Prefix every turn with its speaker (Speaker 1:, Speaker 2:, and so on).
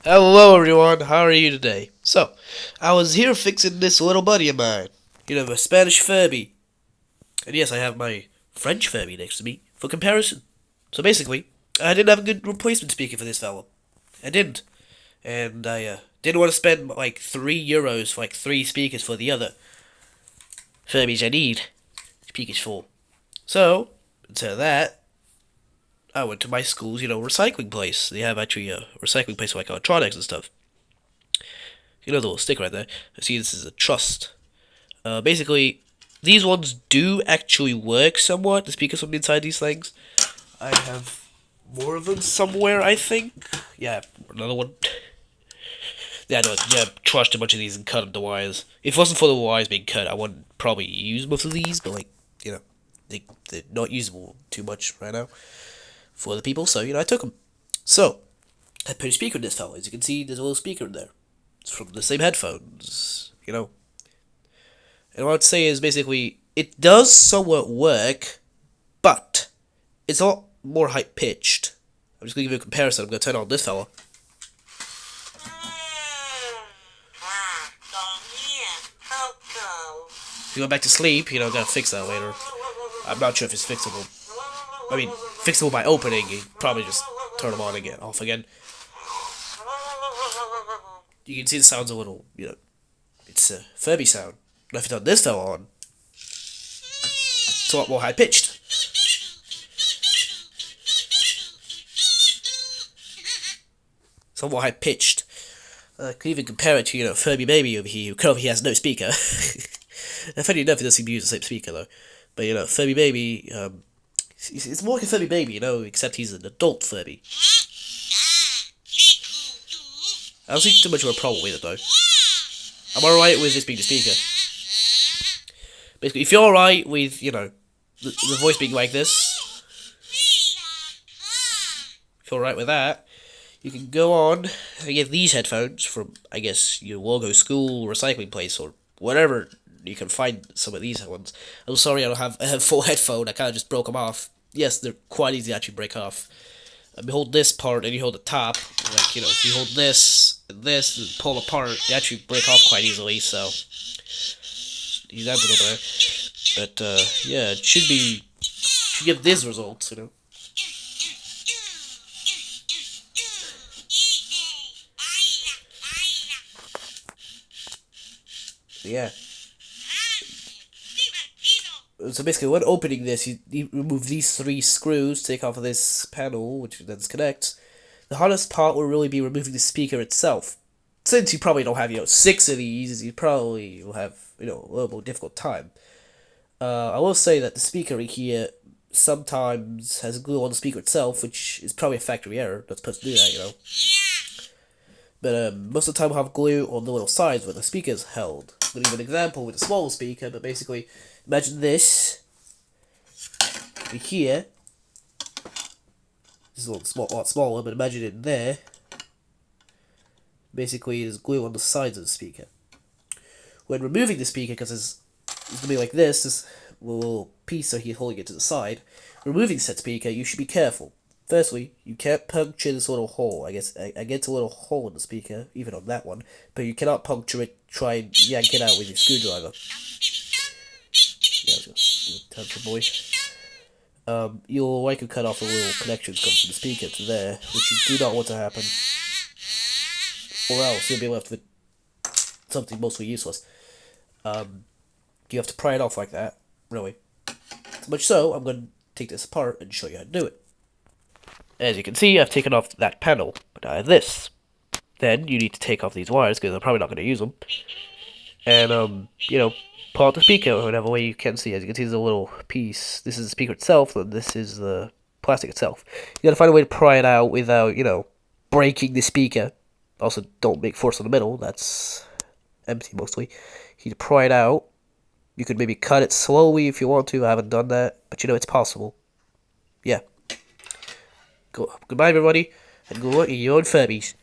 Speaker 1: Hello everyone, how are you today? So, I was here fixing this little buddy of mine. You know, a Spanish Furby. And yes, I have my French Furby next to me for comparison. So basically, I didn't have a good replacement speaker for this fella. I didn't. And I didn't want to spend like €3 for like 3 speakers for the other Furbies I need speakers for. So, instead of that, I went to my school's, recycling place. They have actually a recycling place for like electronics and stuff. You know the little stick right there. See, this is a trust. Basically, these ones do actually work somewhat. The speakers from inside these things. I have more of them somewhere, I think. Yeah, another one. Yeah, no, yeah, trushed a bunch of these and cut up the wires. If it wasn't for the wires being cut, I wouldn't probably use most of these, but like, they're not usable too much right now for the people, so, I took them. So, I put a speaker in this fella. As you can see, there's a little speaker in there. It's from the same headphones. And what I'd say is basically, it does somewhat work, but it's a lot more high-pitched. I'm just going to give you a comparison. I'm going to turn on this fella. If you go back to sleep, I'm going to fix that later. I'm not sure if it's fixable. I mean, fixable by opening, you probably just turn them on again, off again. You can see the sound's a little, it's a Furby sound. But if you turn this fella on, it's a lot more high-pitched. Somewhat high-pitched. I could even compare it to, Furby Baby over here, who currently has no speaker. And funny enough, he doesn't seem to use the same speaker, though. But, Furby Baby, it's more like a Furby Baby, except he's an adult Furby. I don't see too much of a problem with it, though. I'm alright with this being the speaker. Basically, if you're alright with, the voice being like this, if you're alright with that, you can go on and get these headphones from, I guess, your logo school recycling place or whatever. You can find some of these ones. I'm sorry I don't have a full headphone. I kind of just broke them off. Yes, they're quite easy to actually break off. You hold this part and you hold the top. Like, if you hold this and this and pull apart, they actually break off quite easily, so use that over there. But, yeah, it should give these results, Yeah. So basically, when opening this, you remove these 3 screws, take off this panel, which then disconnects. The hardest part will really be removing the speaker itself. Since you probably don't have, 6 of these, you probably will have, a little more difficult time. I will say that the speaker here sometimes has glue on the speaker itself, which is probably a factory error. Not supposed to do that, But most of the time we'll have glue on the little sides where the speaker is held. I'll give an example with a small speaker, but basically, imagine this. Here. This is a lot smaller, but imagine it there. Basically, there's glue on the sides of the speaker. When removing the speaker, because it's going to be like this little piece so he's holding it to the side. Removing said speaker, you should be careful. Firstly, you can't puncture this little hole. I guess I get a little hole in the speaker, even on that one, but you cannot puncture it. Try and yank it out with your screwdriver. Yeah, touch your boy. You'll likely cut off the little connections comes from the speaker to there, which you do not want to happen, or else you'll be left with something mostly useless. You have to pry it off like that, really. So much so, I'm going to take this apart and show you how to do it. As you can see, I've taken off that panel, but I have this. Then, you need to take off these wires, because I'm probably not going to use them. And, pull out the speaker or whatever way you can see. As you can see, there's a little piece. This is the speaker itself, and this is the plastic itself. You gotta find a way to pry it out without, breaking the speaker. Also, don't make force in the middle. That's empty, mostly. You need to pry it out. You could maybe cut it slowly if you want to. I haven't done that, but it's possible. Yeah. Goodbye, everybody, and good luck in your own Furbies.